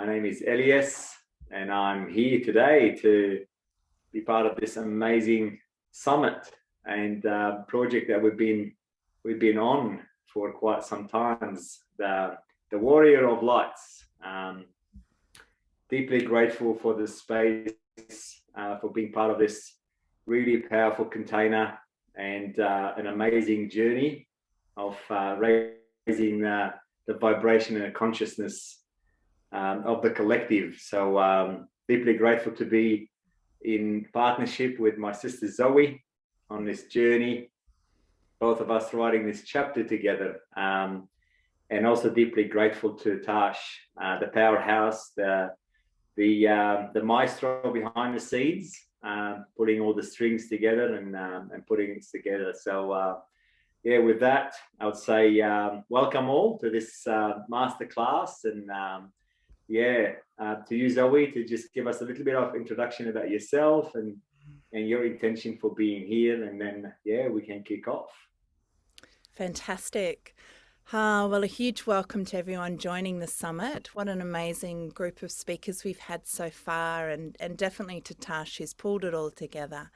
My name is Elias, and I'm here today to be part of this amazing summit and project that we've been on for quite some time. The Warrior of Lights. Deeply grateful for the space, for being part of this really powerful container and an amazing journey of raising the vibration and the consciousness of the collective. So deeply grateful to be in partnership with my sister Zoe on this journey, both of us writing this chapter together, and also deeply grateful to Tash, the powerhouse, the maestro behind the scenes, putting all the strings together and putting it together. So yeah, with that, I would say welcome all to this masterclass, and to you, Zoe, to just give us a little bit of introduction about yourself and your intention for being here, and then we can kick off. Fantastic. Well, a huge welcome to everyone joining the summit. What an amazing group of speakers we've had so far, and definitely to Tash, who's pulled it all together.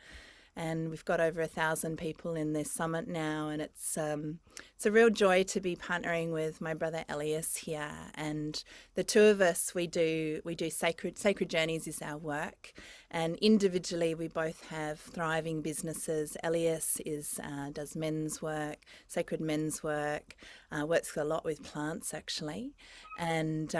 And we've got over 1,000 people in this summit now, and it's a real joy to be partnering with my brother Elias here. And the two of us, we do sacred journeys is our work, and individually we both have thriving businesses. Elias does men's work, sacred men's work, works a lot with plants actually, and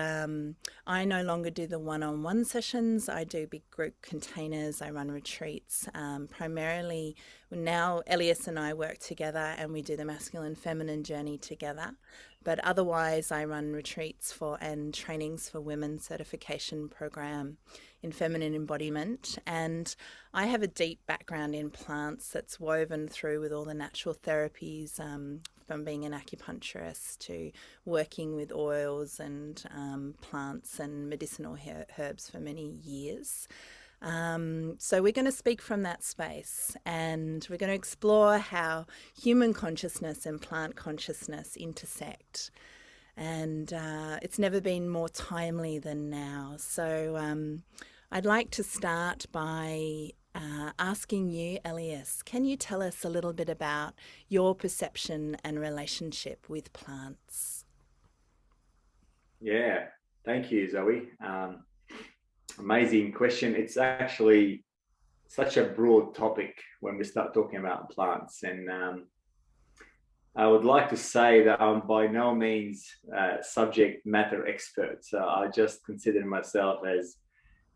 I no longer do the one-on-one sessions. I do big group containers. I run retreats. Primarily now Elias and I work together and we do the masculine feminine journey together, but otherwise I run retreats and trainings for women, certification program in feminine embodiment, and I have a deep background in plants that's woven through with all the natural therapies, from being an acupuncturist to working with oils and plants and medicinal herbs for many years. So we're going to speak from that space, and we're going to explore how human consciousness and plant consciousness intersect. And it's never been more timely than now. So I'd like to start by asking you, Elias, can you tell us a little bit about your perception and relationship with plants? Yeah, thank you, Zoe. Amazing question. It's actually such a broad topic when we start talking about plants, and I would like to say that I'm by no means a subject matter expert. So I just consider myself as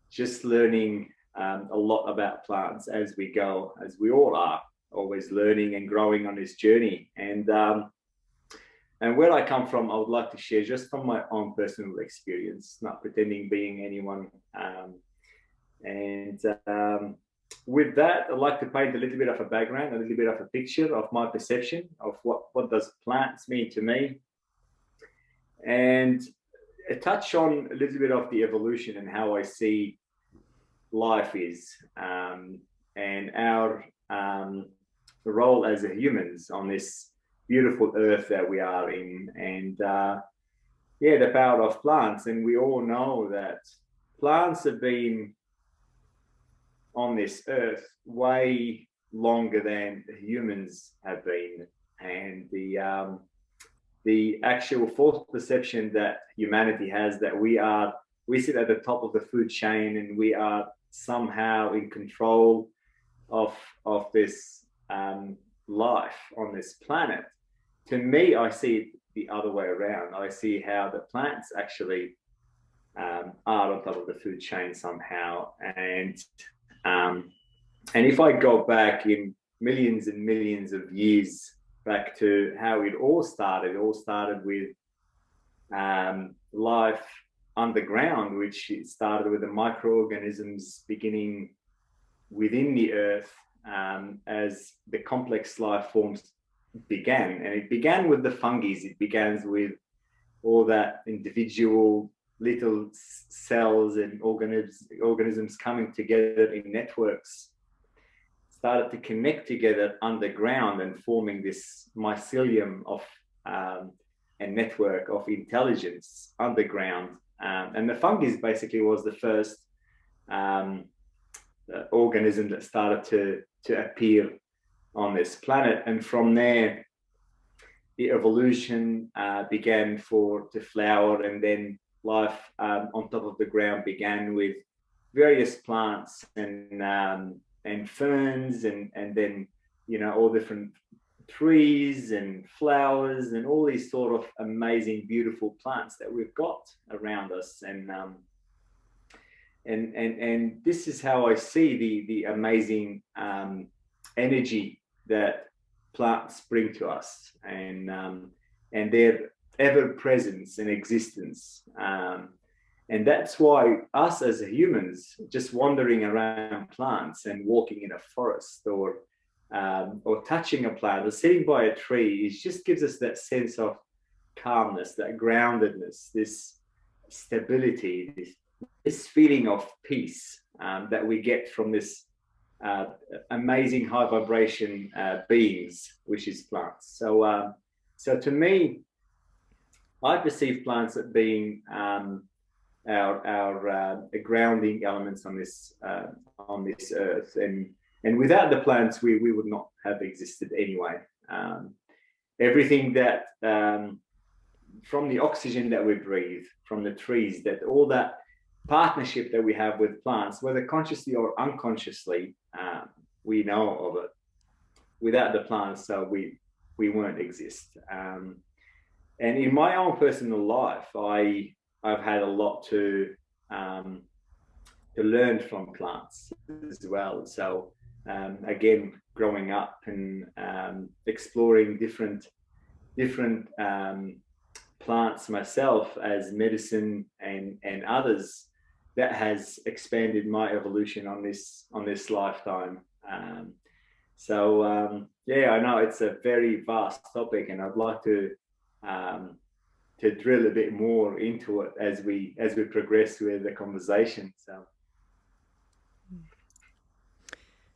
just learning a lot about plants as we go, as we all are, always learning and growing on this journey. And where I come from, I would like to share just from my own personal experience, not pretending being anyone. With that, I'd like to paint a little bit of a background, a little bit of a picture of my perception of what does plants mean to me, and touch on a little bit of the evolution and how I see life is, and our role as humans on this beautiful earth that we are in, and the power of plants. And we all know that plants have been on this earth way longer than humans have been, and the actual false perception that humanity has that we sit at the top of the food chain and we are somehow in control of this life on this planet. To me, I see it the other way around. I see how the plants actually are on top of the food chain somehow. And if I go back in millions and millions of years back to how it all started with life underground, which started with the microorganisms beginning within the earth, as the complex life forms began. And it began with the fungi. It began with all that individual little cells and organisms coming together in networks, started to connect together underground and forming this mycelium of a network of intelligence underground And the fungus basically was the first um, organism that started to appear on this planet. And from there, the evolution began to flower, and then life on top of the ground began with various plants and ferns, and then all different trees and flowers and all these sort of amazing, beautiful plants that we've got around us. And this is how I see the amazing energy that plants bring to us, and their ever presence and existence. And that's why us as humans, just wandering around plants and walking in a forest, or touching a plant or sitting by a tree, it just gives us that sense of calmness, that groundedness, this stability, this feeling of peace that we get from this amazing high vibration beings, which is plants. So to me, I perceive plants as being our grounding elements on this earth, and without the plants, we would not have existed anyway. Everything that from the oxygen that we breathe, from the trees, that all that partnership that we have with plants, whether consciously or unconsciously, we know of it. Without the plants, so we won't exist. And in my own personal life, I've had a lot to learn from plants as well. So again, growing up and exploring different plants myself as medicine and others, that has expanded my evolution on this lifetime. Yeah, I know it's a very vast topic, and I'd like to drill a bit more into it as we progress with the conversation. So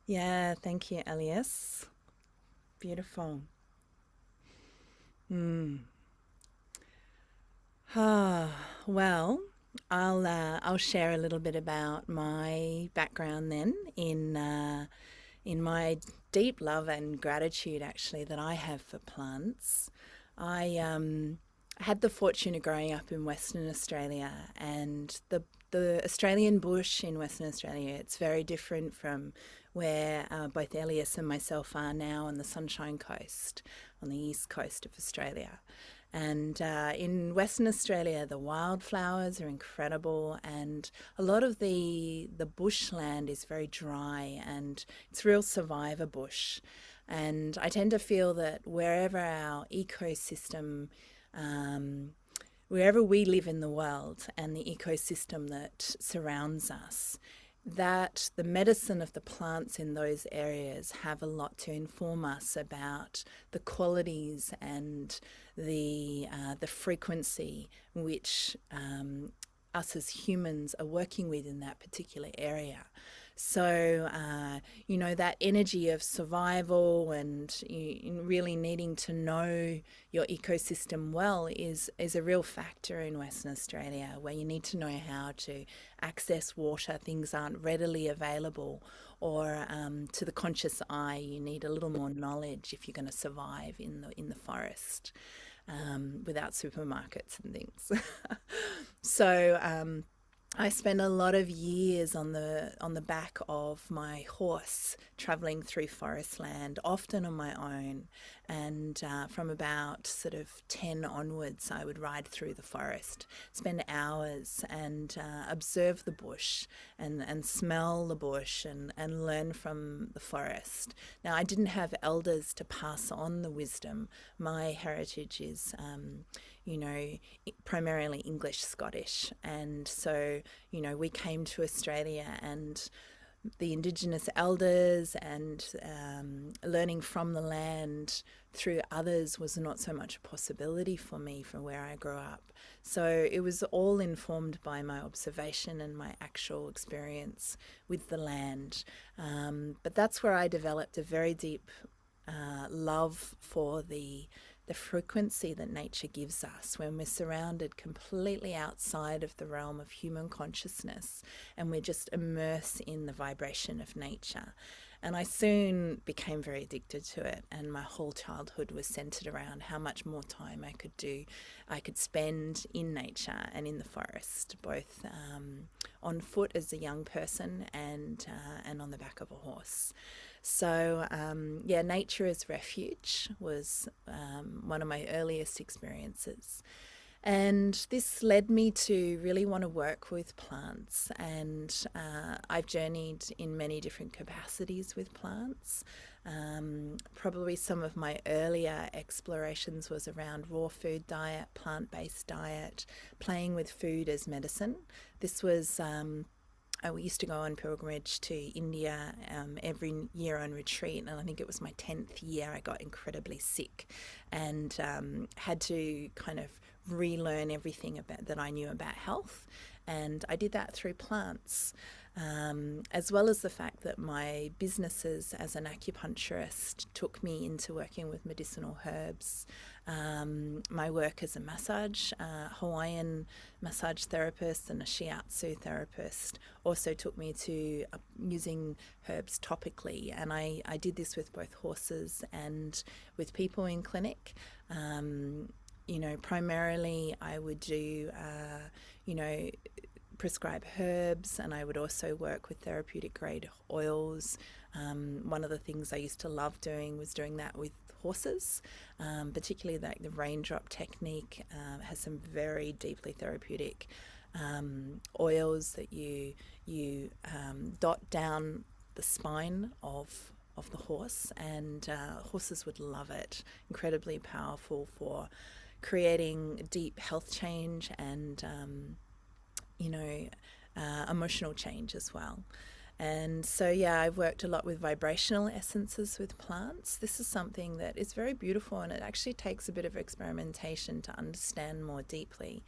Yeah, thank you, Elias. Beautiful. Well, I'll share a little bit about my background then in my deep love and gratitude, actually, that I have for plants. I had the fortune of growing up in Western Australia, and the Australian bush in Western Australia, it's very different from where both Elias and myself are now on the Sunshine Coast, on the east coast of Australia. And in Western Australia, the wildflowers are incredible, and a lot of the bushland is very dry, and it's real survivor bush. And I tend to feel that wherever our ecosystem, wherever we live in the world, and the ecosystem that surrounds us, that the medicine of the plants in those areas have a lot to inform us about the qualities and the frequency which us as humans are working with in that particular area. So, that energy of survival and really needing to know your ecosystem well is a real factor in Western Australia, where you need to know how to access water. Things aren't readily available, or to the conscious eye, you need a little more knowledge if you're going to survive in the forest without supermarkets and things. So, I spent a lot of years on the back of my horse, travelling through forest land, often on my own. And from about sort of 10 onwards, I would ride through the forest, spend hours and observe the bush and smell the bush and learn from the forest. Now, I didn't have elders to pass on the wisdom. My heritage is primarily English, Scottish. And so, we came to Australia, and the Indigenous elders and learning from the land through others was not so much a possibility for me from where I grew up. So it was all informed by my observation and my actual experience with the land. But that's where I developed a very deep love for the the frequency that nature gives us when we're surrounded completely outside of the realm of human consciousness and we're just immersed in the vibration of nature. And I soon became very addicted to it, and my whole childhood was centered around how much more time I could spend in nature and in the forest, both on foot as a young person and on the back of a horse. So yeah, nature as refuge was one of my earliest experiences. And this led me to really want to work with plants. And I've journeyed in many different capacities with plants. Probably some of my earlier explorations was around raw food diet, plant-based diet, playing with food as medicine. This was we used to go on pilgrimage to India every year on retreat, and I think it was my 10th year I got incredibly sick and had to kind of relearn everything that I knew about health. And I did that through plants, as well as the fact that my businesses as an acupuncturist took me into working with medicinal herbs. My work as a Hawaiian massage therapist and a shiatsu therapist also took me to using herbs topically. And I did this with both horses and with people in clinic. Primarily I would do, prescribe herbs, and I would also work with therapeutic grade oils. One of the things I used to love doing was doing that with horses, particularly like the raindrop technique has some very deeply therapeutic oils that you dot down the spine of the horse, and horses would love it. Incredibly powerful for creating deep health change and emotional change as well. And so, yeah, I've worked a lot with vibrational essences with plants. This is something that is very beautiful, and it actually takes a bit of experimentation to understand more deeply.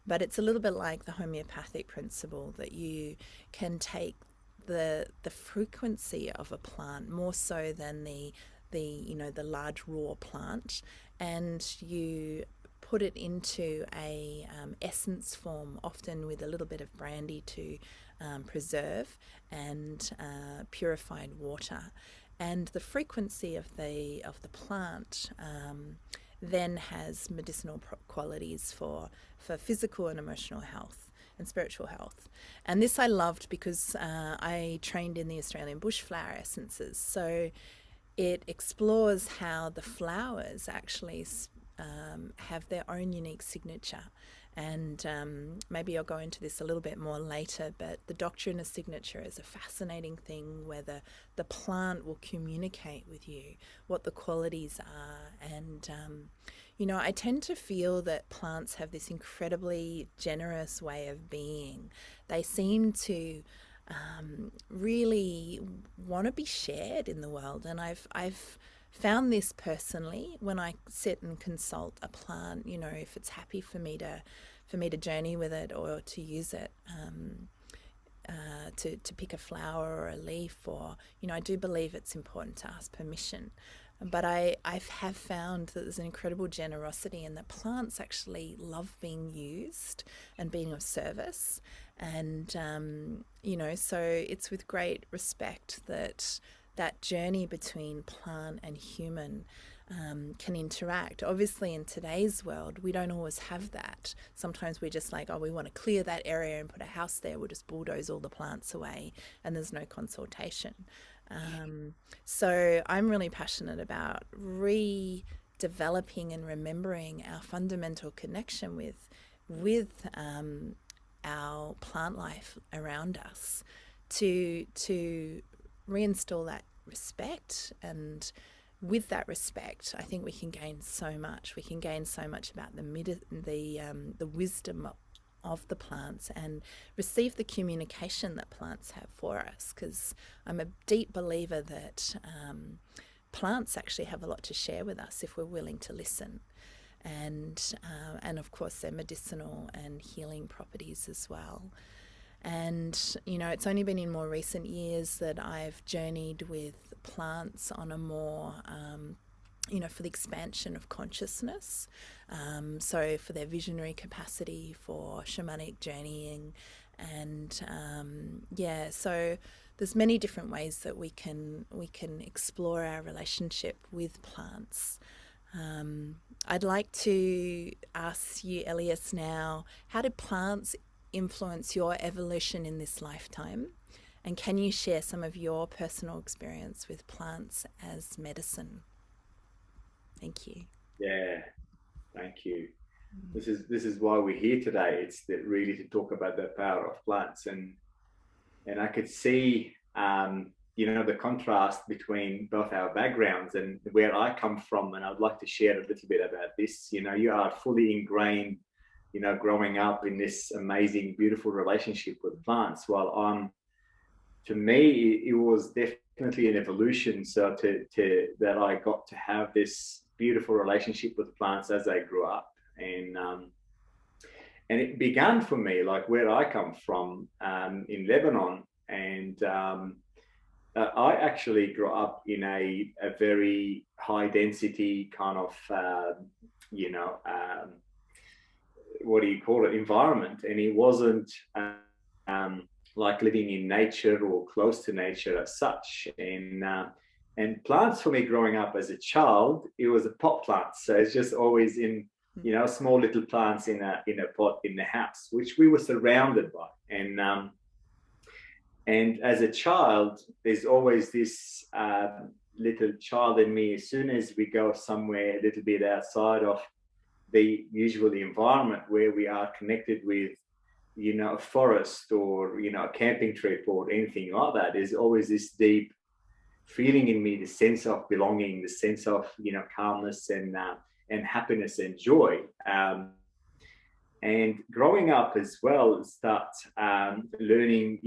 But it's a little bit like the homeopathic principle, that you can take the frequency of a plant more so than the large raw plant, and you put it into a essence form, often with a little bit of brandy to preserve, and purified water. And the frequency of the plant then has medicinal qualities for physical and emotional health and spiritual health. And this I loved because I trained in the Australian bushflower essences. So it explores how the flowers actually have their own unique signature. And maybe I'll go into this a little bit more later, but the doctrine of signature is a fascinating thing where the plant will communicate with you what the qualities are. And, I tend to feel that plants have this incredibly generous way of being. They seem to really want to be shared in the world. And I've found this personally when I sit and consult a plant, if it's happy for me to journey with it or to use it, to pick a flower or a leaf, or, I do believe it's important to ask permission. But I have found that there's an incredible generosity, and that plants actually love being used and being of service. And, so it's with great respect that journey between plant and human can interact. Obviously, in today's world, we don't always have that. Sometimes we're just like, we want to clear that area and put a house there. We'll just bulldoze all the plants away, and there's no consultation. So I'm really passionate about redeveloping and remembering our fundamental connection with our plant life around us, to reinstall that respect. And with that respect, I think we can gain so much. We can gain so much about the wisdom of the plants, and receive the communication that plants have for us, because I'm a deep believer that plants actually have a lot to share with us if we're willing to listen. And of course, their medicinal and healing properties as well. And, it's only been in more recent years that I've journeyed with plants on a more for the expansion of consciousness. So for their visionary capacity, for shamanic journeying, and so there's many different ways that we can explore our relationship with plants. I'd like to ask you, Elias, now, how did plants influence your evolution in this lifetime? And can you share some of your personal experience with plants as medicine? Thank you. Yeah, thank you. This is why we're here today. It's really to talk about the power of plants, and I could see the contrast between both our backgrounds and where I come from, and I'd like to share a little bit about this. You are fully ingrained, growing up in this amazing, beautiful relationship with plants, while to me, it was definitely an evolution. So that I got to have this beautiful relationship with plants as I grew up, and it began for me, like where I come from, in Lebanon, and I actually grew up in a very high density kind of what do you call it, environment, and it wasn't like living in nature or close to nature as such. And plants for me growing up as a child, it was a pot plant. So it's just always in, small little plants in a pot in the house, which we were surrounded by. And as a child, there's always this little child in me. As soon as we go somewhere a little bit outside of the usual environment where we are connected with, a forest or, a camping trip or anything like that, there's always this deep feeling in me, the sense of belonging, the sense of, calmness and happiness and joy. And growing up as well, start learning,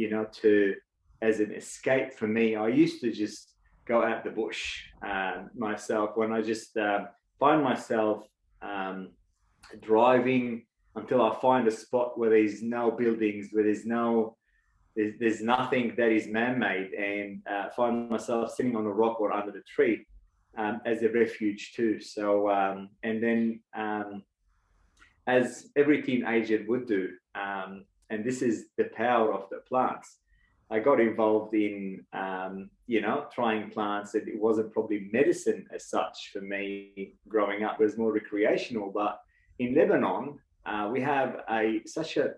as an escape for me. I used to just go out the bush myself when I just find myself driving until I find a spot where there's no buildings, where there's nothing that is man-made, and find myself sitting on a rock or under the tree as a refuge too. So, and then as every teenager would do, and this is the power of the plants, I got involved in, trying plants. And it wasn't probably medicine as such for me growing up. It was more recreational. But in Lebanon, we have such a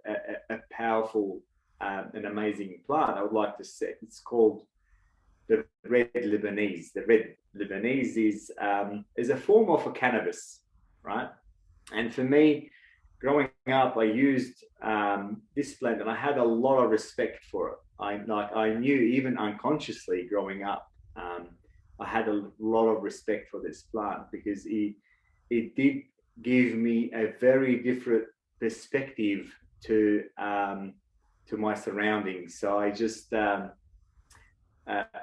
powerful and amazing plant. I would like to say it's called the red Lebanese. The red Lebanese is a form of a cannabis, right? And for me, growing up, I used this plant, and I had a lot of respect for it. I knew, even unconsciously growing up, I had a lot of respect for this plant, because it did give me a very different perspective to my surroundings. So I just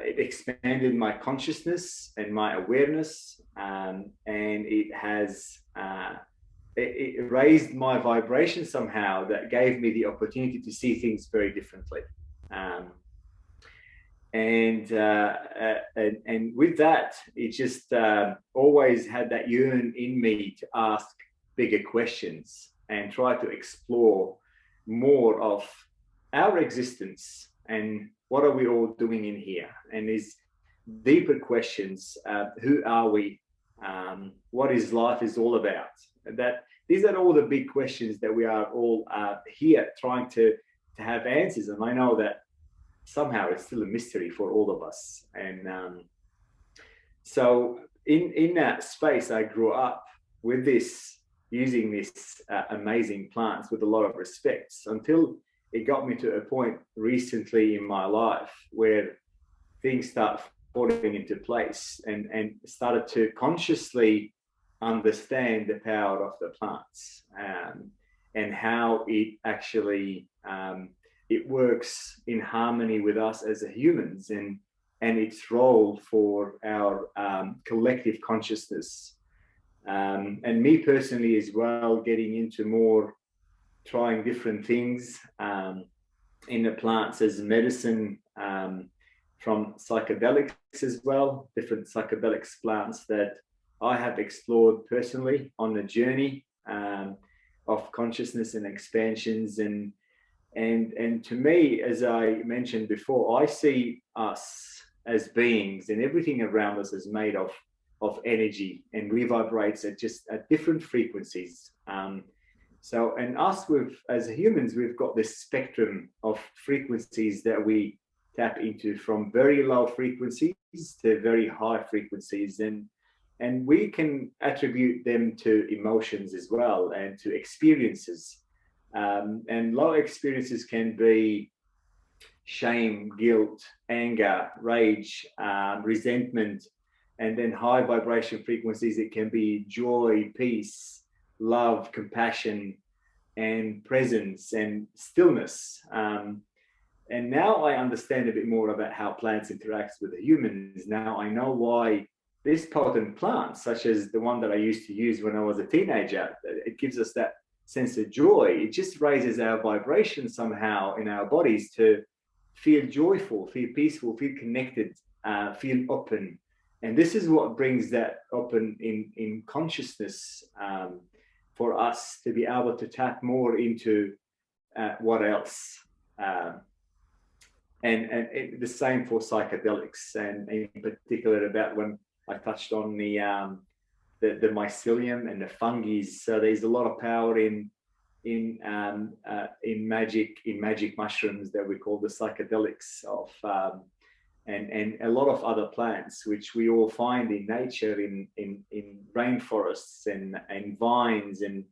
it expanded my consciousness and my awareness, and it has it raised my vibration somehow, that gave me the opportunity to see things very differently. And with that, it just always had that yearn in me to ask bigger questions and try to explore more of our existence and what are we all doing in here, and these deeper questions. Who are we? What is life is all about? And that these are all the big questions that we are all here trying to have answers. And I know that somehow it's still a mystery for all of us. And so in that space, I grew up with this, using this amazing plants with a lot of respect, until it got me to a point recently in my life where things start falling into place, and started to consciously understand the power of the plants, and how it actually it works in harmony with us as humans, and its role for our collective consciousness. And me personally as well, getting into more, trying different things in the plants as medicine, from psychedelics as well, different psychedelics plants that I have explored personally on the journey of consciousness and expansions. And to me, as I mentioned before, I see us as beings, and everything around us is made of energy, and we vibrate at different frequencies. And us, as humans, we've got this spectrum of frequencies that we tap into, from very low frequencies to very high frequencies, and we can attribute them to emotions as well, and to experiences. And low experiences can be shame, guilt, anger, rage, resentment. And then high vibration frequencies, it can be joy, peace, love, compassion, and presence and stillness. And now I understand a bit more about how plants interact with the humans. Now I know why these potent plants, such as the one that I used to use when I was a teenager, it gives us that sense of joy. It just raises our vibration somehow in our bodies to feel joyful, feel peaceful, feel connected, feel open. And this is what brings that open in consciousness, for us to be able to tap more into what else. And the same for psychedelics, and in particular about when I touched on the mycelium and the fungi. So there's a lot of power in magic mushrooms that we call the psychedelics of, and a lot of other plants which we all find in nature, in rainforests and vines, and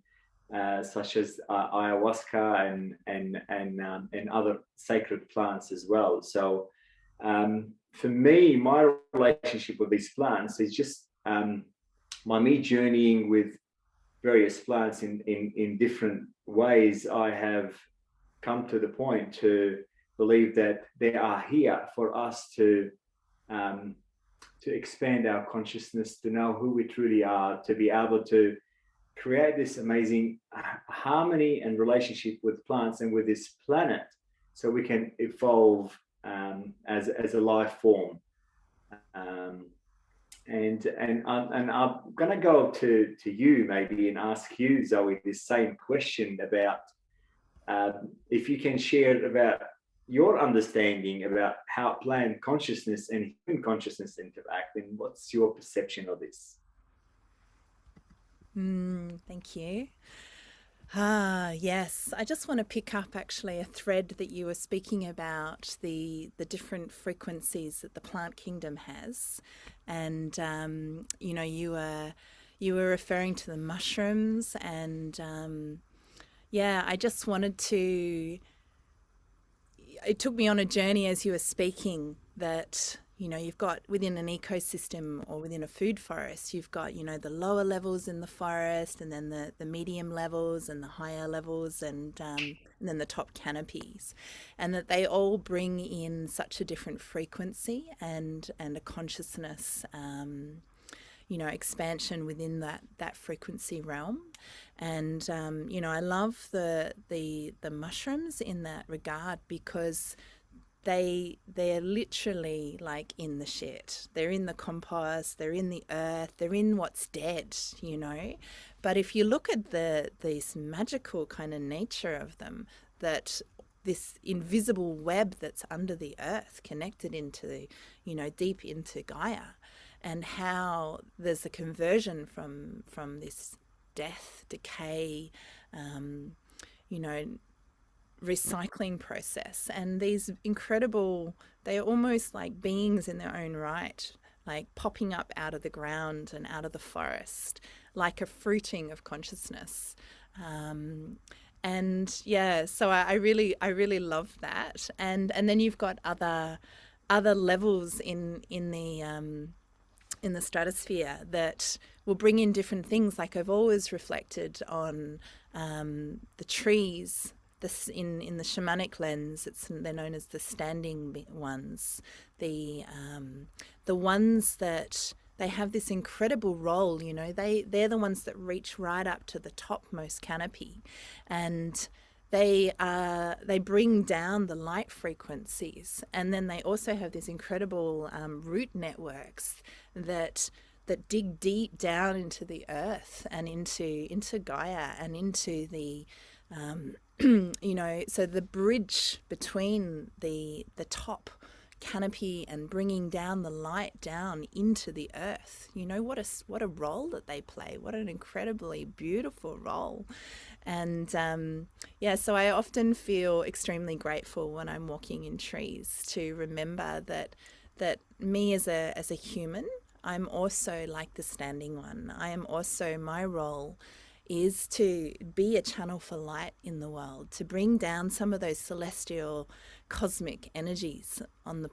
such as ayahuasca and other sacred plants as well. So for me, my relationship with these plants is just me journeying with various plants in different ways. I have come to the point to believe that they are here for us to expand our consciousness, to know who we truly are, to be able to create this amazing harmony and relationship with plants and with this planet, so we can evolve as a life form. And I'm going to go to you maybe and ask you, Zoe, this same question about if you can share about your understanding about how plant consciousness and human consciousness interact, and what's your perception of this? Thank you. Yes. I just want to pick up actually a thread that you were speaking about, the different frequencies that the plant kingdom has. And, you were referring to the mushrooms, and, I just wanted to, it took me on a journey as you were speaking, that you've got within an ecosystem or within a food forest, you've got, the lower levels in the forest, and then the medium levels and the higher levels, and then the top canopies, and that they all bring in such a different frequency and a consciousness, expansion within that frequency realm. And, I love the mushrooms in that regard, because they're literally like in the shit. They're in the compost, they're in the earth, they're in what's dead, But if you look at this magical kind of nature of them, that this invisible web that's under the earth, connected into, deep into Gaia, and how there's a conversion from this death, decay, recycling process, and these incredible, they're almost like beings in their own right, like popping up out of the ground and out of the forest, like a fruiting of consciousness. So I really love that. And then you've got other levels in the stratosphere that will bring in different things. Like, I've always reflected on the trees. In the shamanic lens, they're known as the standing ones, the ones that they have this incredible role. They're the ones that reach right up to the topmost canopy, and they bring down the light frequencies, and then they also have these incredible root networks that that dig deep down into the earth and into Gaia and into the so the bridge between the top canopy and bringing down the light down into the earth. What a role that they play. What an incredibly beautiful role. And so I often feel extremely grateful when I'm walking in trees to remember that me as a human, I'm also like the standing one. I am also, my role is to be a channel for light in the world, to bring down some of those celestial cosmic energies on the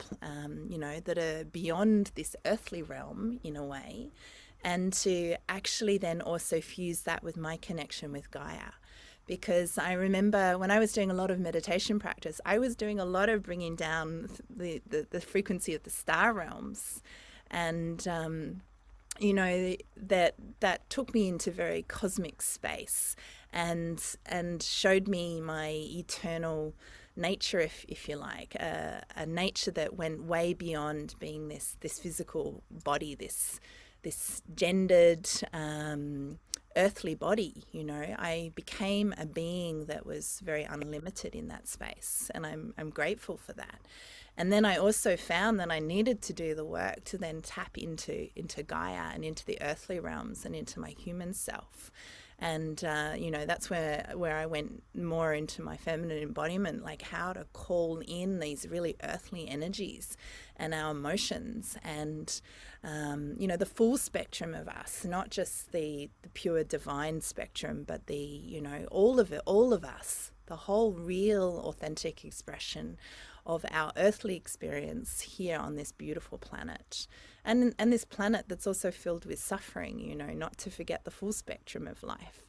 that are beyond this earthly realm in a way, and to actually then also fuse that with my connection with Gaia. Because I remember when I was doing a lot of meditation practice, I was doing a lot of bringing down the frequency of the star realms. And that took me into very cosmic space and showed me my eternal nature, if you like, a nature that went way beyond being this physical body, this gendered earthly body. I became a being that was very unlimited in that space, and I'm grateful for that. And then I also found that I needed to do the work to then tap into Gaia and into the earthly realms and into my human self. And, that's where I went more into my feminine embodiment, like how to call in these really earthly energies and our emotions and, the full spectrum of us, not just the pure divine spectrum, but all of it, all of us, the whole real authentic expression of our earthly experience here on this beautiful planet, and this planet that's also filled with suffering, not to forget the full spectrum of life.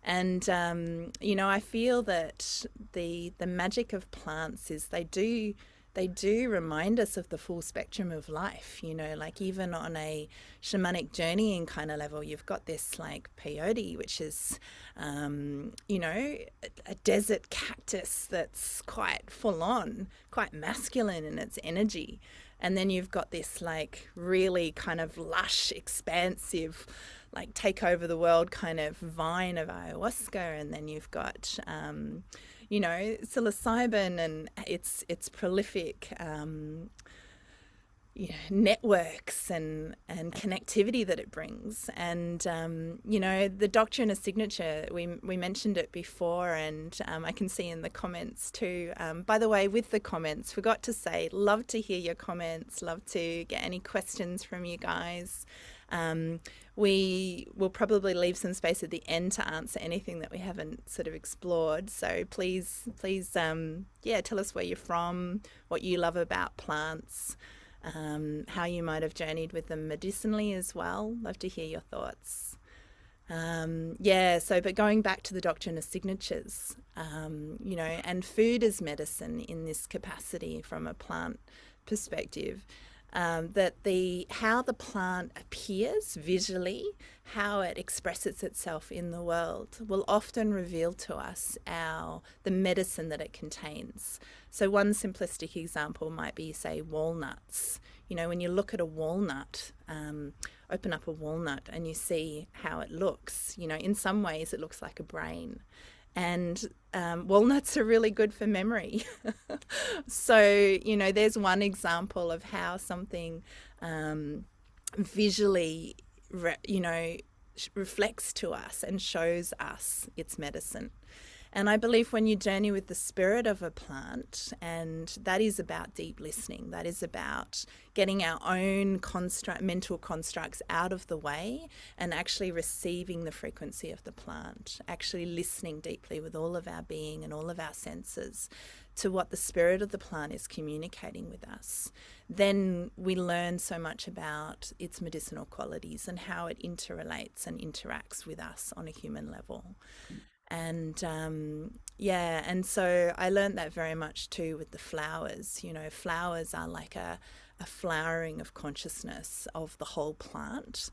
And I feel that the magic of plants is they do remind us of the full spectrum of life, like even on a shamanic journeying kind of level, you've got this like peyote, which is, a desert cactus that's quite full on, quite masculine in its energy. And then you've got this like really kind of lush, expansive, like take over the world kind of vine of ayahuasca. And then you've got, psilocybin and its prolific networks and connectivity that it brings. And the doctrine of signature, we mentioned it before, and I can see in the comments too. By the way, with the comments, forgot to say, love to hear your comments, love to get any questions from you guys. We will probably leave some space at the end to answer anything that we haven't sort of explored. So please, tell us where you're from, what you love about plants, how you might have journeyed with them medicinally as well. Love to hear your thoughts. But going back to the doctrine of signatures, and food as medicine in this capacity from a plant perspective, that how the plant appears visually, how it expresses itself in the world, will often reveal to us the medicine that it contains. So one simplistic example might be, say, walnuts. When you look at a walnut, open up a walnut and you see how it looks. In some ways it looks like a brain. And walnuts are really good for memory. So, there's one example of how something visually, reflects to us and shows us its medicine. And I believe when you journey with the spirit of a plant, and that is about deep listening, that is about getting our own mental constructs out of the way and actually receiving the frequency of the plant, actually listening deeply with all of our being and all of our senses to what the spirit of the plant is communicating with us. Then we learn so much about its medicinal qualities and how it interrelates and interacts with us on a human level. And and so I learned that very much too with the flowers. Flowers are like a flowering of consciousness of the whole plant.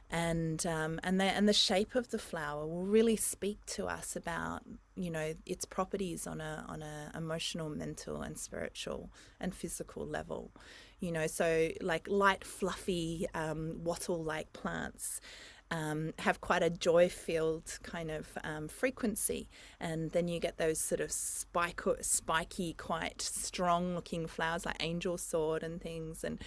And the shape of the flower will really speak to us about, you know, its properties on a emotional, mental, and spiritual and physical level. You know, so like light, fluffy, wattle-like plants have quite a joy-filled kind of frequency, and then you get those sort of spiky, quite strong-looking flowers like angel sword and things, and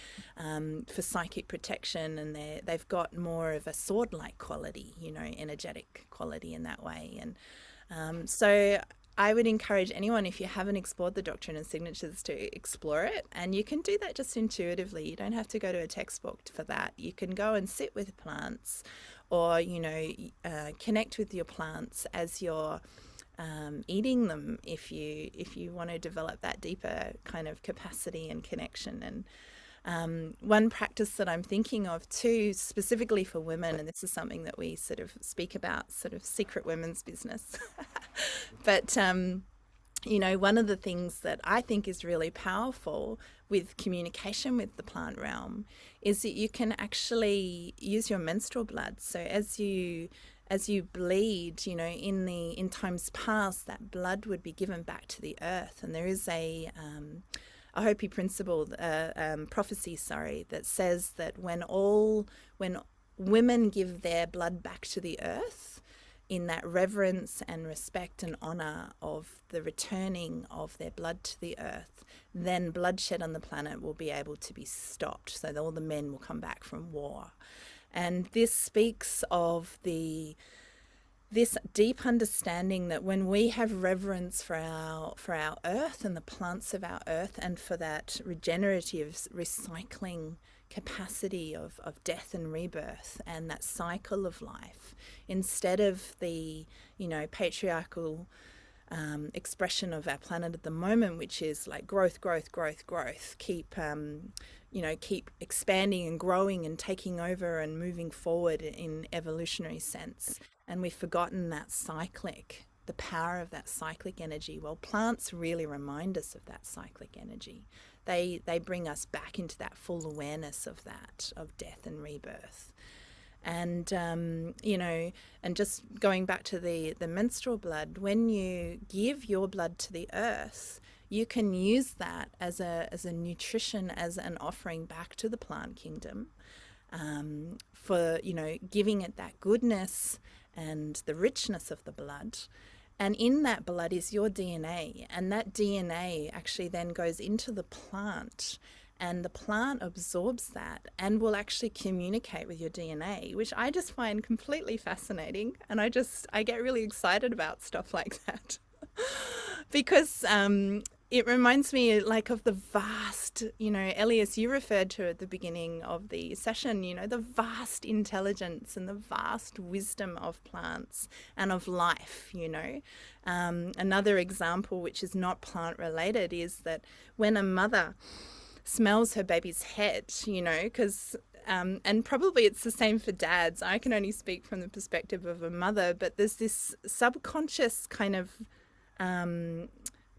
for psychic protection, and they've got more of a sword-like quality, you know, energetic quality in that way. And so I would encourage anyone, if you haven't explored the doctrine and signatures, to explore it. And you can do that just intuitively. You don't have to go to a textbook for that. You can go and sit with plants, or, you know, connect with your plants as you're eating them, if you want to develop that deeper kind of capacity and connection. And one practice that I'm thinking of too, specifically for women, and this is something that we sort of speak about, sort of secret women's business, but you know, one of the things that I think is really powerful with communication with the plant realm is that you can actually use your menstrual blood. So as you bleed, you know, in times past, that blood would be given back to the earth. And there is a Hopi principle, prophecy, sorry, that says that when women give their blood back to the earth, in that reverence and respect and honor of the returning of their blood to the earth, then bloodshed on the planet will be able to be stopped, so that all the men will come back from war. And this speaks of this deep understanding that when we have reverence for our earth and the plants of our earth, and for that regenerative recycling capacity of death and rebirth and that cycle of life, instead of the, you know, patriarchal expression of our planet at the moment, which is like growth, keep expanding and growing and taking over and moving forward in evolutionary sense. And we've forgotten the power of that cyclic energy. Well, plants really remind us of that cyclic energy. They bring us back into that full awareness of that, of death and rebirth. And you know, and just going back to the menstrual blood, when you give your blood to the earth, you can use that as a nutrition, as an offering back to the plant kingdom, for, you know, giving it that goodness and the richness of the blood. And in that blood is your DNA, and that DNA actually then goes into the plant, and the plant absorbs that and will actually communicate with your DNA, which I just find completely fascinating. And I get really excited about stuff like that because it reminds me like of the vast, you know, Elias, you referred to at the beginning of the session, you know, the vast intelligence and the vast wisdom of plants and of life, you know. Another example, which is not plant related, is that when a mother smells her baby's head, you know, because and probably it's the same for dads. I can only speak from the perspective of a mother, but there's this subconscious kind of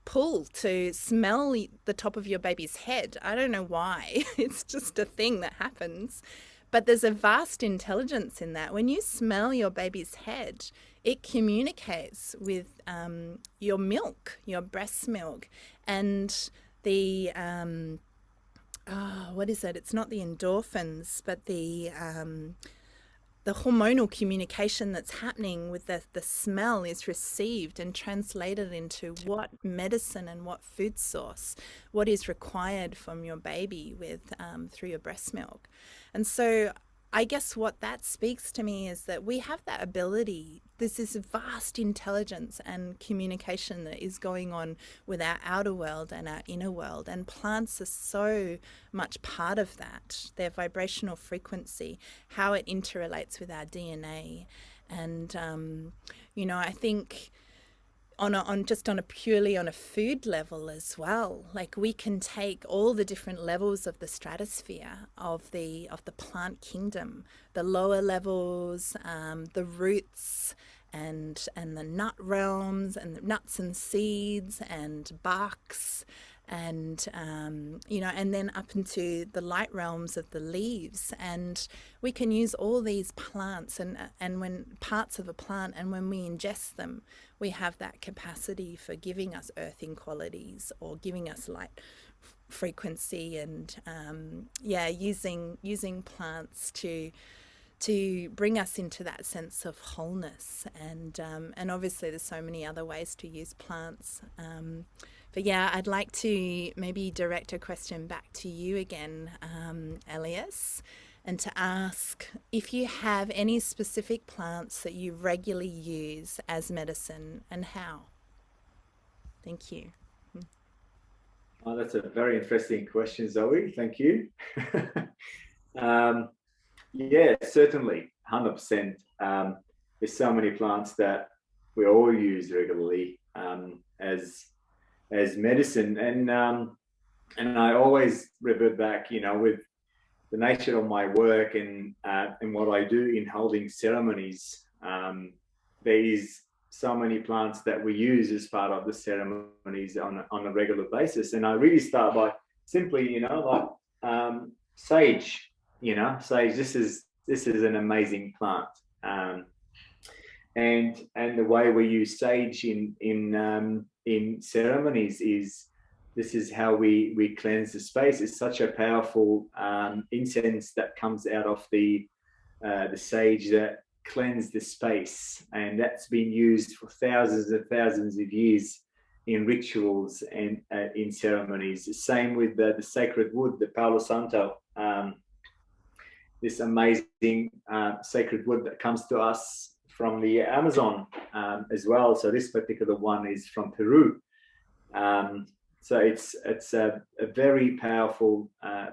pull to smell the top of your baby's head. I don't know why. It's just a thing that happens. But there's a vast intelligence in that. When you smell your baby's head, it communicates with your milk, your breast milk, and the what is it? It's not the endorphins, but the hormonal communication that's happening with the smell is received and translated into what medicine and what food source, what is required from your baby with through your breast milk. And so I guess what that speaks to me is that we have that ability. This is vast intelligence and communication that is going on with our outer world and our inner world. And plants are so much part of that, their vibrational frequency, how it interrelates with our DNA. And, you know, I think on a purely on a food level as well, like we can take all the different levels of the stratosphere of the plant kingdom, the lower levels, the roots and the nut realms and the nuts and seeds and barks, and and then up into the light realms of the leaves. And we can use all these plants and when parts of a plant, and when we ingest them, we have that capacity for giving us earthing qualities or giving us light frequency, and using plants to bring us into that sense of wholeness. And obviously there's so many other ways to use plants. But yeah, I'd like to maybe direct a question back to you again, Elias, and to ask if you have any specific plants that you regularly use as medicine, and how. Thank you. Oh, that's a very interesting question, Zoe. Thank you. um, yeah, certainly, 100%. There's so many plants that we all use regularly as medicine, and I always revert back, with the nature of my work and what I do in holding ceremonies. There is so many plants that we use as part of the ceremonies on a regular basis, and I really start by simply, sage. Sage. This is an amazing plant. And the way we use sage in ceremonies is, this is how we cleanse the space. It's such a powerful incense that comes out of the sage that cleanse the space, and that's been used for thousands and thousands of years in rituals and in ceremonies. Same with the sacred wood, the Palo Santo. This amazing sacred wood that comes to us from the Amazon as well. So this particular one is from Peru. So it's a very powerful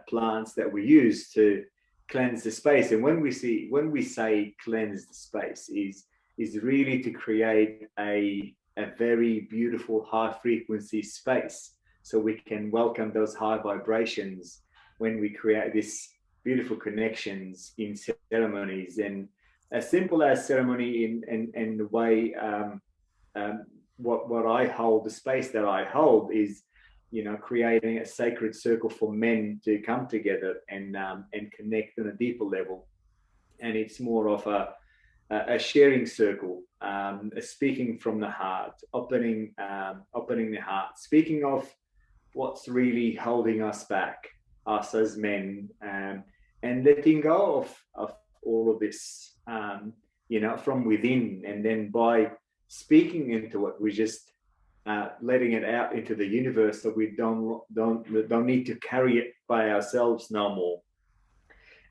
plants that we use to cleanse the space. And when we say cleanse the space, is really to create a very beautiful high frequency space, so we can welcome those high vibrations when we create this beautiful connections in ceremonies. And as simple as ceremony in the way what I hold, the space that I hold is, creating a sacred circle for men to come together and connect on a deeper level. And it's more of a sharing circle, speaking from the heart, opening the heart, speaking of what's really holding us back, us as men, and letting go of all of this, from within. And then by speaking into it, we just letting it out into the universe, so we don't need to carry it by ourselves no more.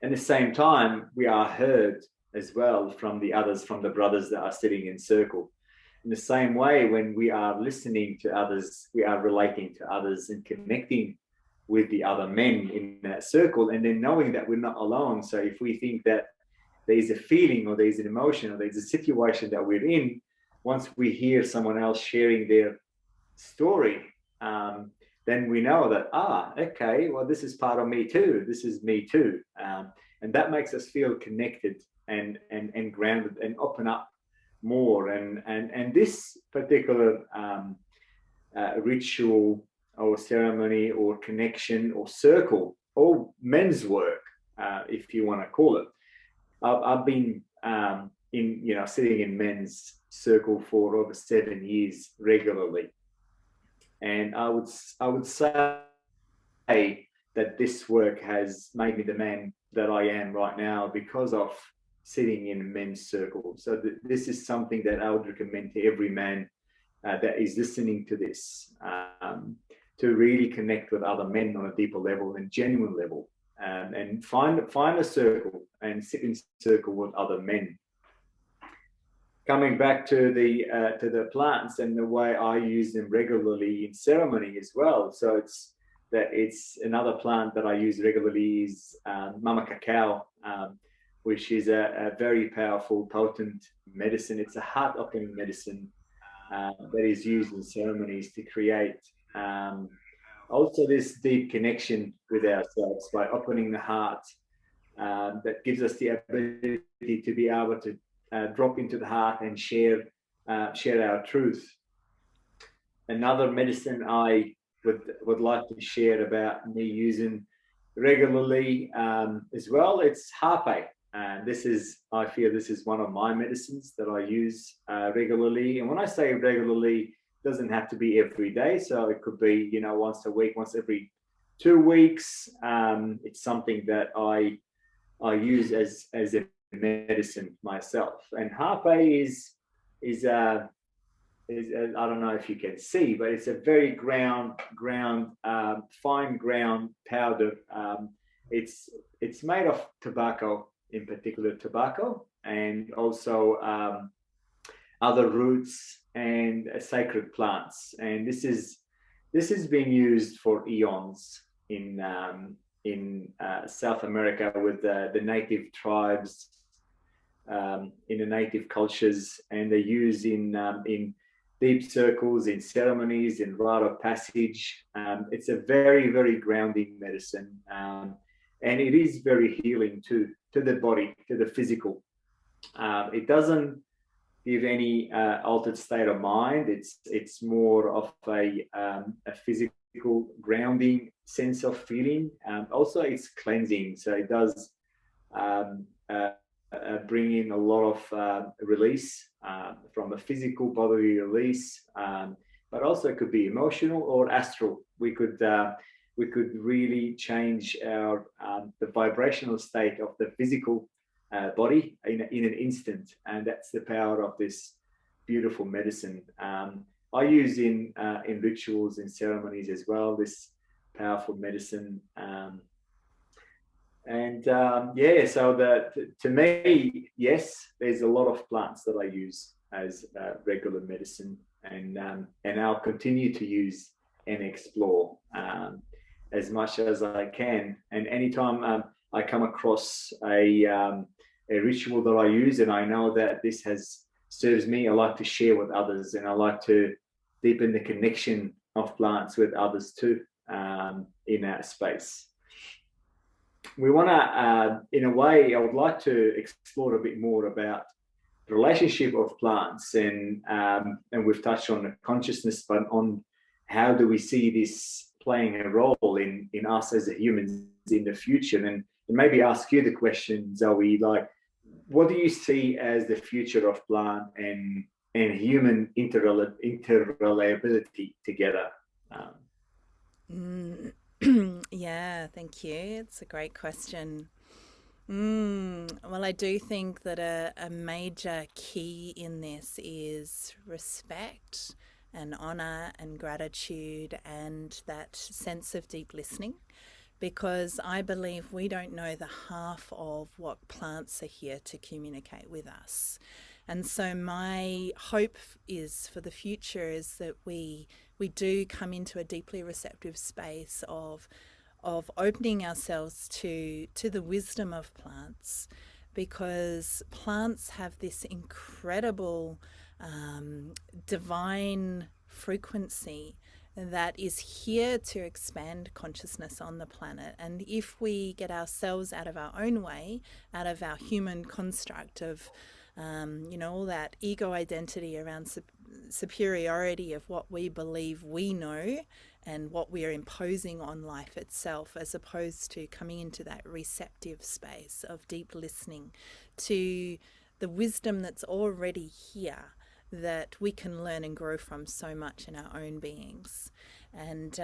At the same time, we are heard as well from the others, from the brothers that are sitting in circle. In the same way, when we are listening to others, we are relating to others and connecting with the other men in that circle, and then knowing that we're not alone. So if we think that there's a feeling or there's an emotion or there's a situation that we're in, once we hear someone else sharing their story, then we know that, okay, well, this is part of me too. This is me too. And that makes us feel connected and grounded and open up more. And this particular ritual or ceremony or connection or circle, or men's work, if you want to call it, I've been sitting in men's circle for over 7 years regularly. And I would say that this work has made me the man that I am right now because of sitting in a men's circle. So this is something that I would recommend to every man that is listening to this, to really connect with other men on a deeper level and genuine level, and find a circle and sit in circle with other men. Coming back to the plants and the way I use them regularly in ceremony as well. So it's another plant that I use regularly is mama cacao, which is a very powerful, potent medicine. It's a heart-opening medicine that is used in ceremonies to create also this deep connection with ourselves by opening the heart. That gives us the ability to be able to drop into the heart and share our truth. Another medicine I would like to share about me using regularly as well. It's harpe. And I feel this is one of my medicines that I use regularly. And when I say regularly, it doesn't have to be every day. So it could be, once a week, once every 2 weeks. It's something that I use as a medicine myself. And harpe is I don't know if you can see, but it's a very fine ground powder. It's made of tobacco, in particular tobacco, and also other roots and sacred plants. And this is being used for eons in South America with the native tribes, in the native cultures, and they use in deep circles, in ceremonies, in rite of passage. It's a very, very grounding medicine, and it is very healing to the body, to the physical. It doesn't give any altered state of mind. It's more of a physical grounding sense of feeling. Also, it's cleansing, so it does bring in a lot of release from a physical bodily release, but also it could be emotional or astral. We could really change our the vibrational state of the physical body in an instant, and that's the power of this beautiful medicine. I use in rituals and ceremonies as well, this powerful medicine. So that to me, yes, there's a lot of plants that I use as regular medicine, and I'll continue to use and explore as much as I can. And anytime I come across a ritual that I use, and I know that this serves me, I like to share with others, and I like to deepen the connection of plants with others too, in that space. We want to, in a way, I would like to explore a bit more about the relationship of plants, and we've touched on the consciousness, but on how do we see this playing a role in us as humans in the future, and maybe ask you the question, Zoe, like, what do you see as the future of plant and human interreliability together? Yeah, thank you. It's a great question. Well, I do think that a major key in this is respect and honor and gratitude and that sense of deep listening, because I believe we don't know the half of what plants are here to communicate with us. And so my hope is for the future is that we do come into a deeply receptive space of opening ourselves to the wisdom of plants, because plants have this incredible divine frequency that is here to expand consciousness on the planet. And if we get ourselves out of our own way, out of our human construct of all that ego identity around superiority of what we believe we know and what we are imposing on life itself, as opposed to coming into that receptive space of deep listening to the wisdom that's already here, that we can learn and grow from so much in our own beings. And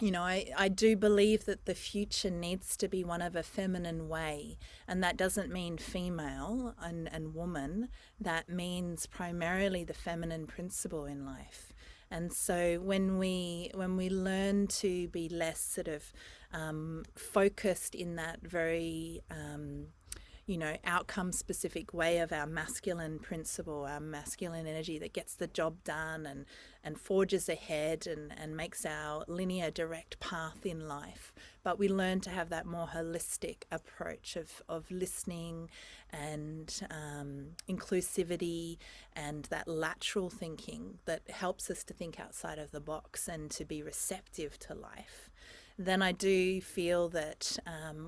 I do believe that the future needs to be one of a feminine way, and that doesn't mean female and woman. That means primarily the feminine principle in life. And so when we learn to be less sort of focused in that very outcome specific way of our masculine principle, our masculine energy that gets the job done and forges ahead and makes our linear direct path in life. But we learn to have that more holistic approach of listening and inclusivity and that lateral thinking that helps us to think outside of the box and to be receptive to life. then I do feel that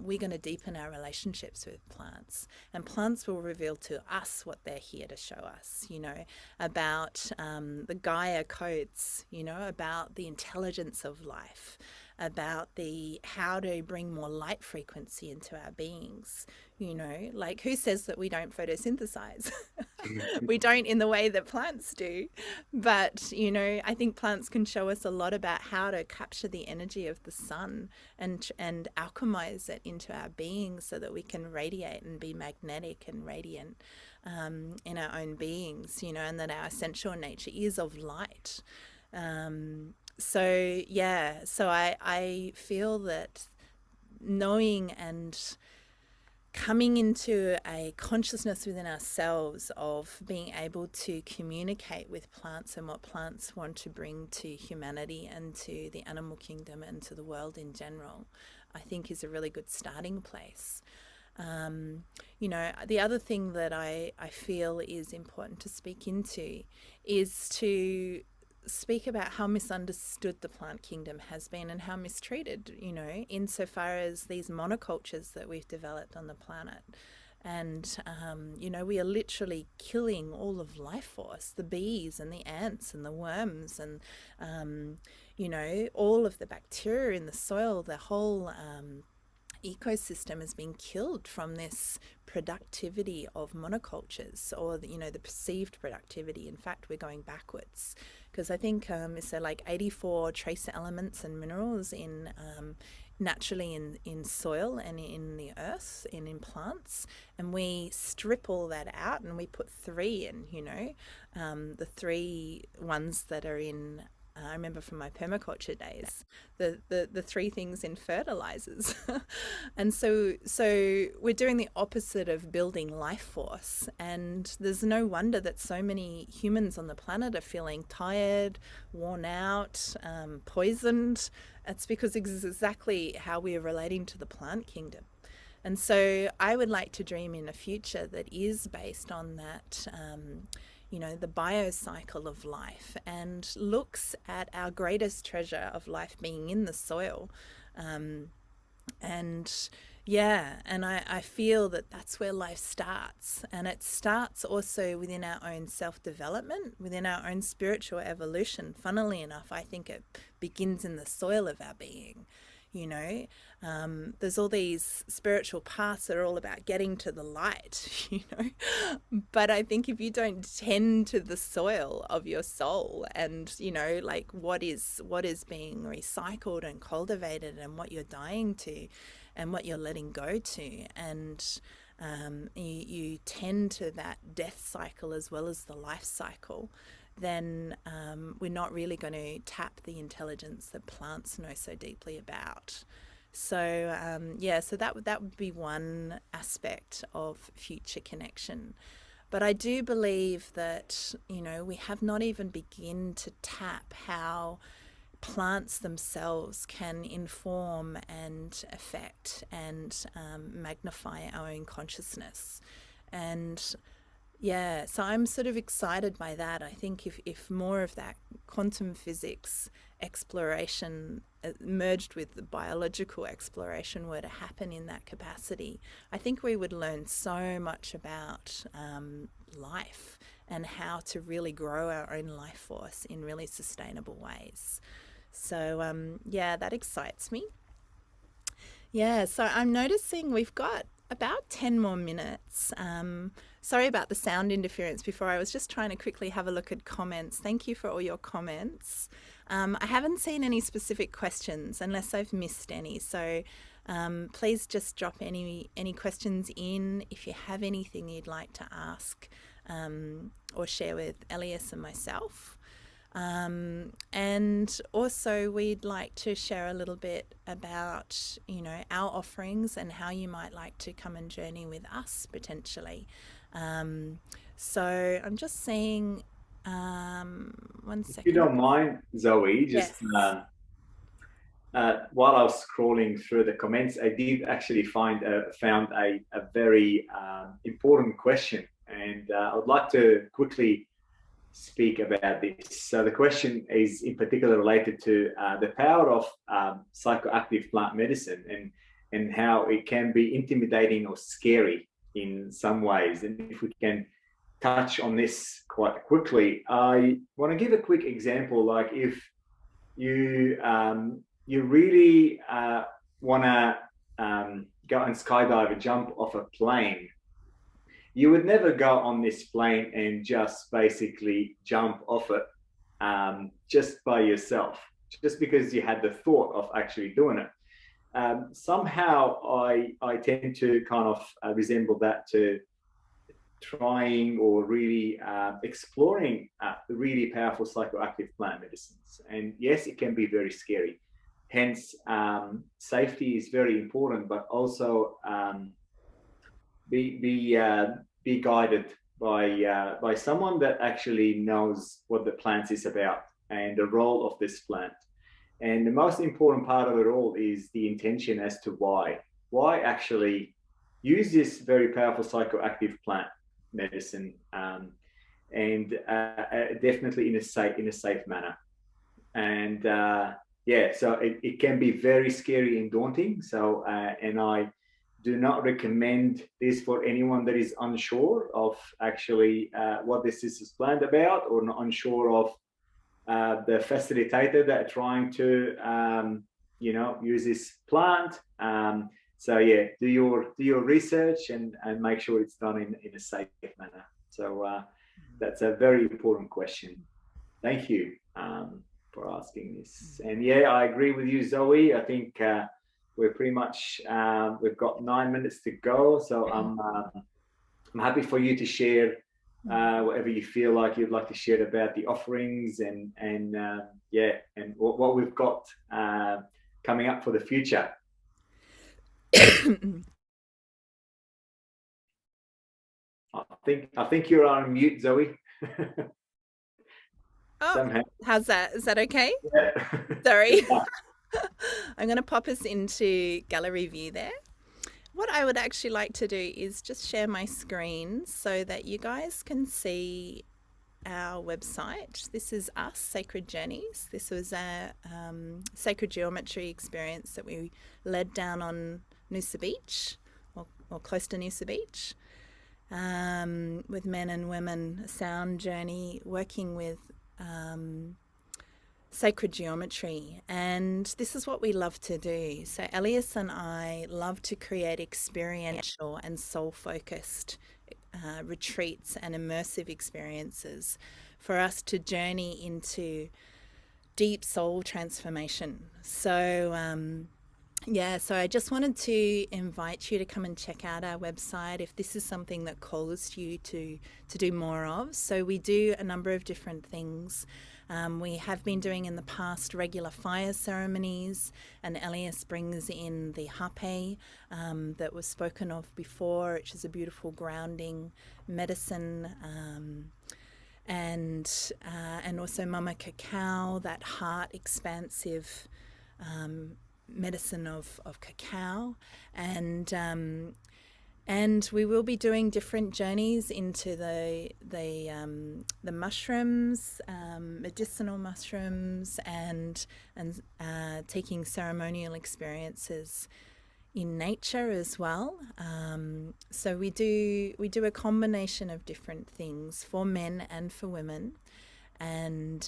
we're going to deepen our relationships with plants, and plants will reveal to us what they're here to show us, about the Gaia codes, about the intelligence of life, about the how to bring more light frequency into our beings. Like, who says that we don't photosynthesize? We don't in the way that plants do, but I think plants can show us a lot about how to capture the energy of the sun and alchemize it into our being so that we can radiate and be magnetic and radiant in our own beings, and that our essential nature is of light. So I feel that knowing and coming into a consciousness within ourselves of being able to communicate with plants and what plants want to bring to humanity and to the animal kingdom and to the world in general, I think is a really good starting place. The other thing that I feel is important to speak into is to speak about how misunderstood the plant kingdom has been and how mistreated, insofar as these monocultures that we've developed on the planet. And, we are literally killing all of life force, the bees and the ants and the worms and, all of the bacteria in the soil, the whole ecosystem has been killed from this productivity of monocultures, or the perceived productivity. In fact, we're going backwards, because I think it's like 84 trace elements and minerals in naturally in soil and in the earth and in plants, and we strip all that out and we put three in, the three ones that are in I remember from my permaculture days, the three things in fertilizers. And so we're doing the opposite of building life force. And there's no wonder that so many humans on the planet are feeling tired, worn out, poisoned. It's because it's exactly how we are relating to the plant kingdom. And so I would like to dream in a future that is based on that, the biocycle of life, and looks at our greatest treasure of life being in the soil. I feel that that's where life starts. And it starts also within our own self-development, within our own spiritual evolution. Funnily enough, I think it begins in the soil of our being. There's all these spiritual paths that are all about getting to the light, but I think if you don't tend to the soil of your soul and, like what is being recycled and cultivated and what you're dying to and what you're letting go to, and you tend to that death cycle as well as the life cycle, then we're not really going to tap the intelligence that plants know so deeply about. So so that would be one aspect of future connection. But I do believe that, we have not even begun to tap how plants themselves can inform and affect and magnify our own consciousness. And so I'm sort of excited by that. I think if more of that quantum physics exploration merged with the biological exploration were to happen in that capacity, I think we would learn so much about life and how to really grow our own life force in really sustainable ways. So that excites me. So I'm noticing we've got about 10 more minutes. Sorry about the sound interference before. I was just trying to quickly have a look at comments. Thank you for all your comments. I haven't seen any specific questions unless I've missed any. So please just drop any questions in if you have anything you'd like to ask or share with Elias and myself. And also we'd like to share a little bit about, our offerings and how you might like to come and journey with us potentially. So I'm just seeing, 1 second. If you don't mind, Zoe, just yes. While I was scrolling through the comments, I did actually found a very important question, and I would like to quickly speak about this. So the question is in particular related to the power of psychoactive plant medicine and how it can be intimidating or scary in some ways. And if we can touch on this quite quickly, I want to give a quick example. Like if you really want to go and skydive and jump off a plane, you would never go on this plane and just basically jump off it just by yourself, just because you had the thought of actually doing it. Somehow I tend to kind of resemble that to trying or really exploring really powerful psychoactive plant medicines. And yes, it can be very scary. Hence, safety is very important, but also be guided by someone that actually knows what the plant is about and the role of this plant. And the most important part of it all is the intention as to why actually use this very powerful psychoactive plant medicine, and definitely in a safe manner. And yeah, so it can be very scary and daunting. So and I do not recommend this for anyone that is unsure of actually what this is planned about, or not unsure of the facilitator that are trying to use this plant. So yeah, do your research and make sure it's done in a safe manner. So that's a very important question. Thank you for asking this. And yeah, I agree with you, Zoe. I think we're pretty much we've got 9 minutes to go. So I'm happy for you to share whatever you feel like you'd like to share about the offerings and yeah, and what we've got coming up for the future. I think you're on mute, Zoe. Oh, Somehow. how's that? Is that okay? Yeah. Sorry. I'm going to pop us into gallery view there. What I would actually like to do is just share my screen so that you guys can see our website. This is us, Sacred Journeys. This was a sacred geometry experience that we led down on Noosa Beach, or close to Noosa Beach, with men and women, a sound journey, working with sacred geometry. And this is what we love to do. So Elias and I love to create experiential and soul-focused retreats and immersive experiences for us to journey into deep soul transformation. So yeah, so I just wanted to invite you to come and check out our website if this is something that calls you to do more of. So we do a number of different things. We have been doing in the past regular fire ceremonies, and Elias brings in the hape that was spoken of before, which is a beautiful grounding medicine, and also mama cacao, that heart expansive medicine of cacao, and we will be doing different journeys into the mushrooms, medicinal mushrooms, and taking ceremonial experiences in nature as well. So we do a combination of different things for men and for women. And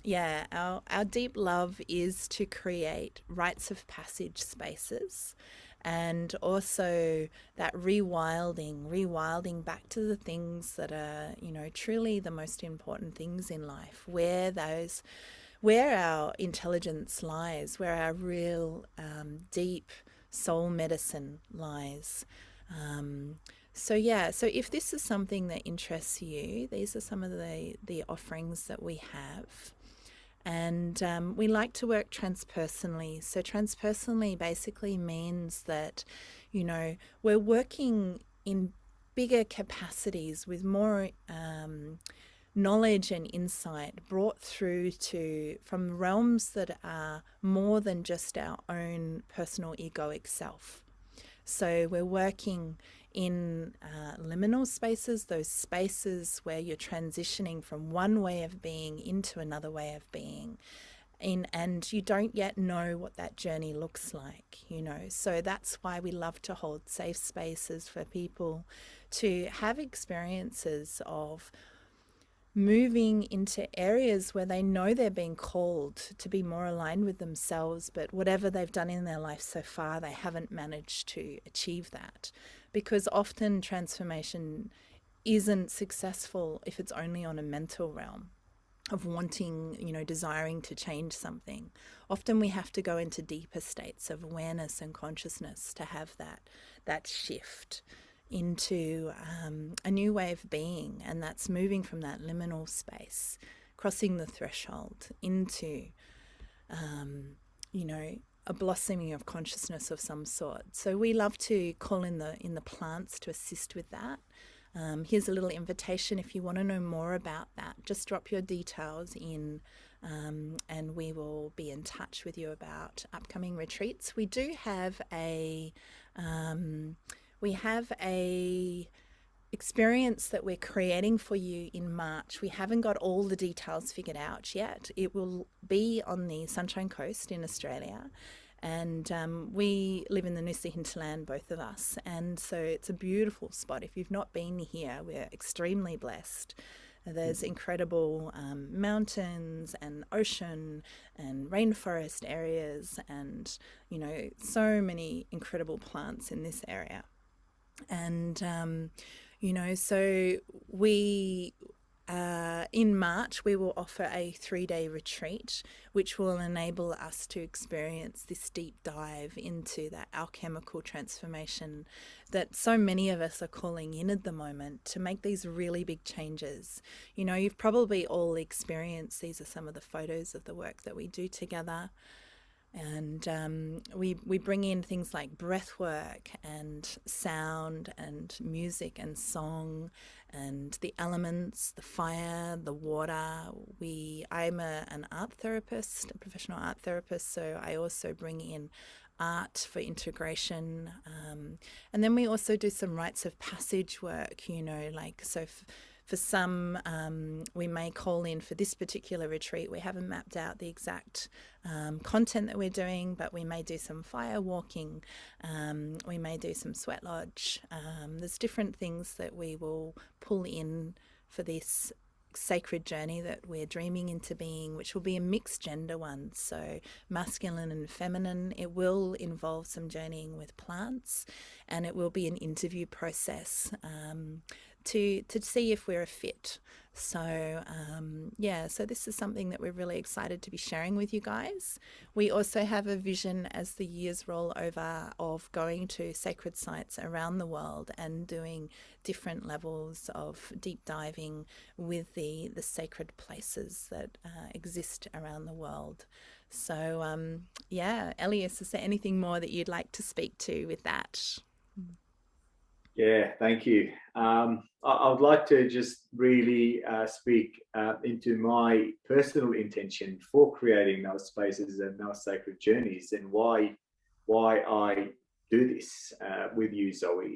yeah, our deep love is to create rites of passage spaces, and also that rewilding back to the things that are, truly the most important things in life, where our intelligence lies, where our real deep soul medicine lies. So yeah, so if this is something that interests you, these are some of the offerings that we have. And we like to work transpersonally. So transpersonally basically means that, we're working in bigger capacities with more knowledge and insight brought through from realms that are more than just our own personal egoic self. So we're working in liminal spaces, those spaces where you're transitioning from one way of being into another way of being, and you don't yet know what that journey looks like, you know. So that's why we love to hold safe spaces for people to have experiences of moving into areas where they know they're being called to be more aligned with themselves, but whatever they've done in their life so far, they haven't managed to achieve that. Because often transformation isn't successful if it's only on a mental realm of wanting, you know, desiring to change something. Often we have to go into deeper states of awareness and consciousness to have that shift into a new way of being, and that's moving from that liminal space, crossing the threshold into, you know, a blossoming of consciousness of some sort. So we love to call in the plants to assist with that. Here's a little invitation. If you want to know more about that, just drop your details in, and we will be in touch with you about upcoming retreats. We do have a experience that we're creating for you in March. We haven't got all the details figured out yet. It will be on the Sunshine Coast in Australia. And we live in the Noosa hinterland, both of us. And so it's a beautiful spot. If you've not been here, we're extremely blessed. There's incredible mountains and ocean and rainforest areas, and, you know, so many incredible plants in this area. And, you know, so we, in March, we will offer a 3-day retreat, which will enable us to experience this deep dive into that alchemical transformation that so many of us are calling in at the moment to make these really big changes. You know, you've probably all experienced, these are some of the photos of the work that we do together. And we bring in things like breath work and sound and music and song and the elements, the fire, the water. I'm an art therapist, a professional art therapist, so I also bring in art for integration. And then we also do some rites of passage work, you know, like, so for some, we may call in for this particular retreat. We haven't mapped out the exact content that we're doing, but we may do some fire walking. We may do some sweat lodge. There's different things that we will pull in for this sacred journey that we're dreaming into being, which will be a mixed gender one, so masculine and feminine. It will involve some journeying with plants, and it will be an interview process to see if we're a fit. So so this is something that we're really excited to be sharing with you guys. We also have a vision as the years roll over of going to sacred sites around the world and doing different levels of deep diving with the sacred places that exist around the world. So Elias, is there anything more that you'd like to speak to with that? Yeah, thank you. I would like to just really speak into my personal intention for creating those spaces and those sacred journeys, and why I do this with you, Zoe,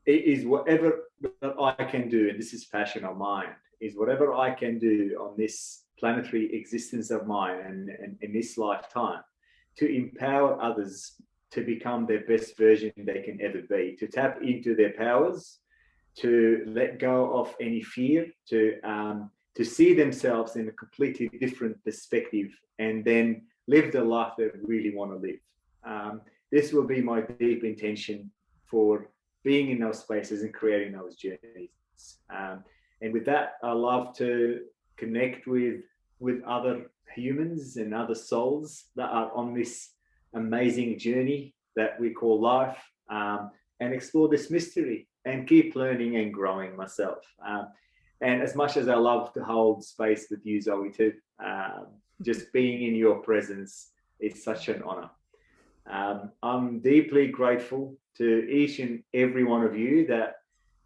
is whatever that I can do, and this is passion of mine, is whatever I can do on this planetary existence of mine and in this lifetime to empower others to become their best version they can ever be, to tap into their powers, to let go of any fear, to see themselves in a completely different perspective, and then live the life they really want to live. This will be my deep intention for being in those spaces and creating those journeys. And with that, I love to connect with other humans and other souls that are on this amazing journey that we call life, and explore this mystery and keep learning and growing myself. And as much as I love to hold space with you, Zoe, too, just being in your presence is such an honor. I'm deeply grateful to each and every one of you that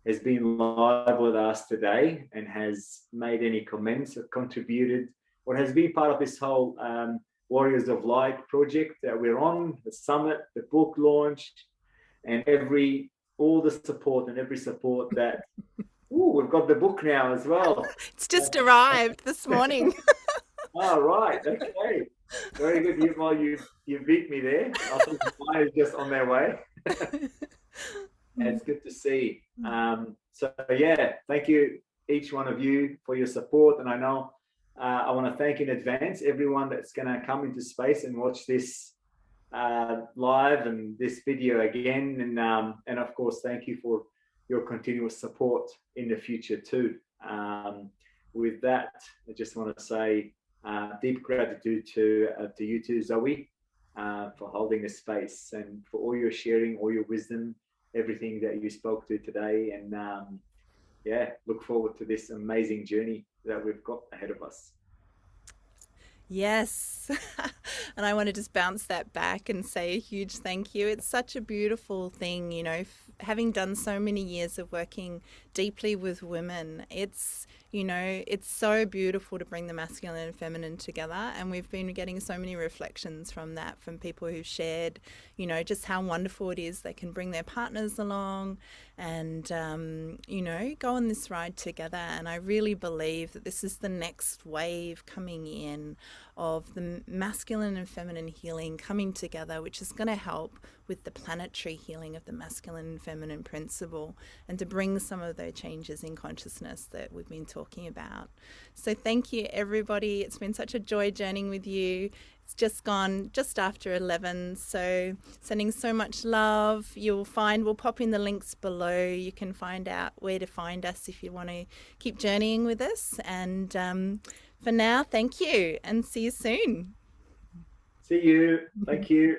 has been live with us today and has made any comments or contributed or has been part of this whole Warriors of Light project that we're on, the summit, the book launch, and all the support and every support that. Ooh, we've got the book now as well. It's just arrived this morning. All right, okay, very good. You beat me there. I think mine is just on their way. It's good to see. So yeah, thank you each one of you for your support, and I know I want to thank in advance everyone that's going to come into space and watch this live and this video again, and of course thank you for your continuous support in the future too. With that, I just want to say deep gratitude to you too, Zoe, for holding the space and for all your sharing, all your wisdom, everything that you spoke to today, and yeah, look forward to this amazing journey that we've got ahead of us. Yes. And I want to just bounce that back and say a huge thank you. It's such a beautiful thing, you know, having done so many years of working deeply with women. It's, you know, it's so beautiful to bring the masculine and feminine together. And we've been getting so many reflections from that, from people who've shared, you know, just how wonderful it is they can bring their partners along and, you know, go on this ride together. And I really believe that this is the next wave coming in of the masculine and feminine healing coming together, which is going to help with the planetary healing of the masculine and feminine principle, and to bring some of those changes in consciousness that we've been talking about. So thank you, everybody. It's been such a joy journeying with you. It's just gone just after 11, so sending so much love. You'll find, we'll pop in the links below. You can find out where to find us if you want to keep journeying with us. And for now, thank you and see you soon. See you. Thank you.